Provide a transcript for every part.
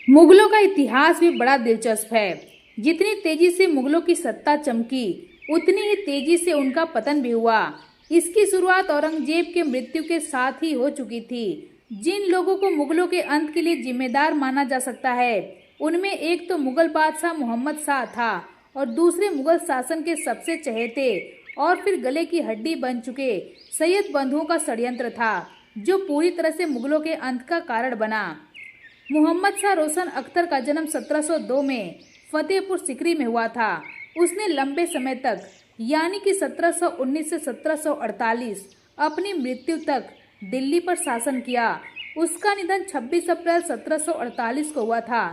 मुगलों का इतिहास भी बड़ा दिलचस्प है। जितनी तेजी से मुगलों की सत्ता चमकी, उतनी ही तेजी से उनका पतन भी हुआ। इसकी शुरुआत औरंगजेब के मृत्यु के साथ ही हो चुकी थी। जिन लोगों को मुगलों के अंत के लिए जिम्मेदार माना जा सकता है, उनमें एक तो मुगल बादशाह मोहम्मद शाह था और दूसरे मुगल शासन के सबसे चहेते और फिर गले की हड्डी बन चुके सैयद बंधुओं का षड्यंत्र था, जो पूरी तरह से मुगलों के अंत का कारण बना। मोहम्मद शाह रोशन अख्तर का जन्म 1702 में फतेहपुर सिकरी में हुआ था। उसने लंबे समय तक यानी कि 1719 से 1748 अपनी मृत्यु तक दिल्ली पर शासन किया। उसका निधन 26 अप्रैल 1748 को हुआ था।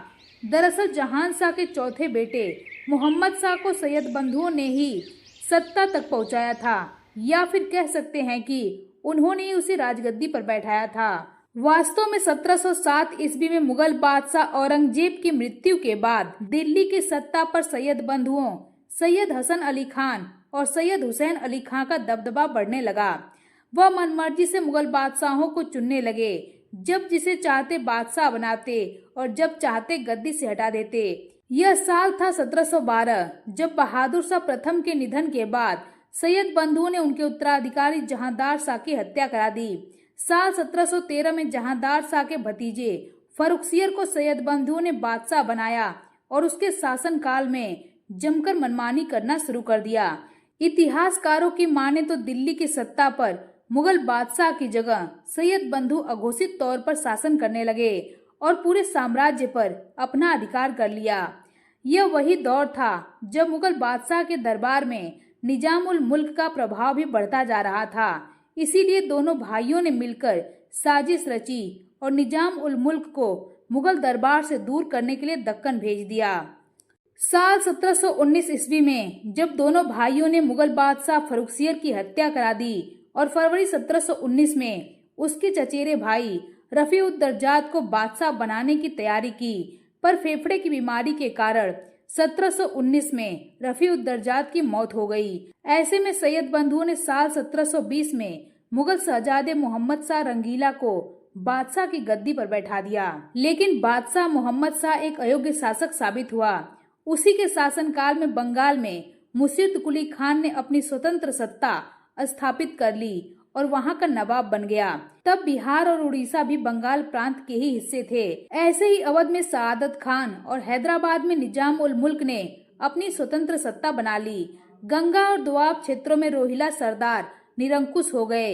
दरअसल जहान शाह के चौथे बेटे मोहम्मद शाह को सैयद बंधुओं ने ही सत्ता तक पहुंचाया था, या फिर कह सकते हैं कि उन्होंने ही उसे राजगद्दी पर बैठाया था। वास्तव में 1707 ईस्वी में मुगल बादशाह औरंगजेब की मृत्यु के बाद दिल्ली की सत्ता पर सैयद बंधुओं सैयद हसन अली खान और सैयद हुसैन अली खान का दबदबा बढ़ने लगा। वह मनमर्जी से मुगल बादशाहों को चुनने लगे, जब जिसे चाहते बादशाह बनाते और जब चाहते गद्दी से हटा देते। यह साल था 1712, जब बहादुर शाह प्रथम के निधन के बाद सैयद बंधुओं ने उनके उत्तराधिकारी जहांदार शाह की हत्या करा दी। साल 1713 में जहांदार शाह के भतीजे फर्रुखसियर को सैयद बंधुओं ने बादशाह बनाया और उसके शासनकाल में जमकर मनमानी करना शुरू कर दिया। इतिहासकारों की माने तो दिल्ली की सत्ता पर मुगल बादशाह की जगह सैयद बंधु अघोषित तौर पर शासन करने लगे और पूरे साम्राज्य पर अपना अधिकार कर लिया। यह वही दौर था जब मुगल बादशाह के दरबार में निजाम उल मुल्क का प्रभाव भी बढ़ता जा रहा था। इसीलिए दोनों भाइयों ने मिलकर साजिश रची और निजाम उल मुल्क को मुगल दरबार से दूर करने के लिए दक्कन भेज दिया। साल 1719 ईस्वी में जब दोनों भाइयों ने मुगल बादशाह फर्रुखसियर की हत्या करा दी और फरवरी 1719 में उसके चचेरे भाई रफीउद्दर्जात को बादशाह बनाने की तैयारी की, पर फेफड़े की बीमारी के कारण 1719 में रफीउद्दर्जात की मौत हो गई। ऐसे में सैयद बंधुओं ने साल 1720 में मुगल शहजादे मोहम्मद शाह रंगीला को बादशाह की गद्दी पर बैठा दिया। लेकिन बादशाह मोहम्मद शाह एक अयोग्य शासक साबित हुआ। उसी के शासनकाल में बंगाल में मुर्शिद कुली खान ने अपनी स्वतंत्र सत्ता स्थापित कर ली और वहां का नवाब बन गया। तब बिहार और उड़ीसा भी बंगाल प्रांत के ही हिस्से थे। ऐसे ही अवध में सआदत खान और हैदराबाद में निजाम उल मुल्क ने अपनी स्वतंत्र सत्ता बना ली। गंगा और दोआब क्षेत्रों में रोहिला सरदार निरंकुश हो गए।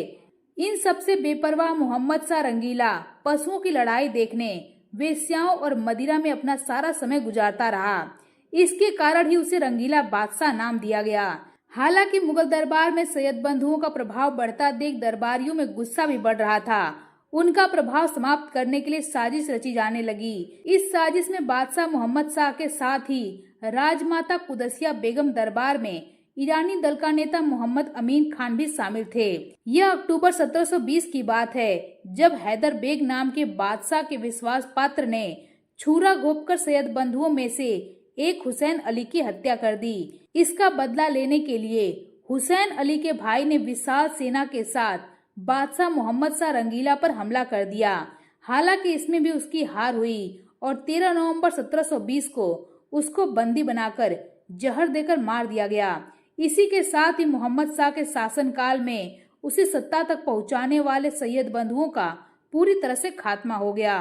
इन सबसे बेपरवाह मोहम्मद शाह रंगीला पशुओं की लड़ाई देखने, वेश्याओं और मदिरा में अपना सारा समय गुजारता रहा। इसके कारण ही उसे रंगीला बादशाह नाम दिया गया। हालांकि मुगल दरबार में सैयद बंधुओं का प्रभाव बढ़ता देख दरबारियों में गुस्सा भी बढ़ रहा था। उनका प्रभाव समाप्त करने के लिए साजिश रची जाने लगी। इस साजिश में बादशाह मोहम्मद शाह के साथ ही राजमाता कुदसिया बेगम दरबार में ईरानी दल का नेता मोहम्मद अमीन खान भी शामिल थे। यह अक्टूबर 1720 की बात है, जब हैदर बेग नाम के बादशाह के विश्वास पात्र ने छुरा घोंपकर सैयद बंधुओं में से एक हुसैन अली की हत्या कर दी। इसका बदला लेने के लिए हुसैन अली के भाई ने विशाल सेना के साथ बादशाह मोहम्मद शाह रंगीला पर हमला कर दिया। हालांकि इसमें भी उसकी हार हुई और 13 नवंबर 1720 को उसको बंदी बनाकर जहर देकर मार दिया गया। इसी के साथ ही मोहम्मद शाह के शासनकाल में उसे सत्ता तक पहुंचाने वाले सैयद बंधुओं का पूरी तरह से खात्मा हो गया।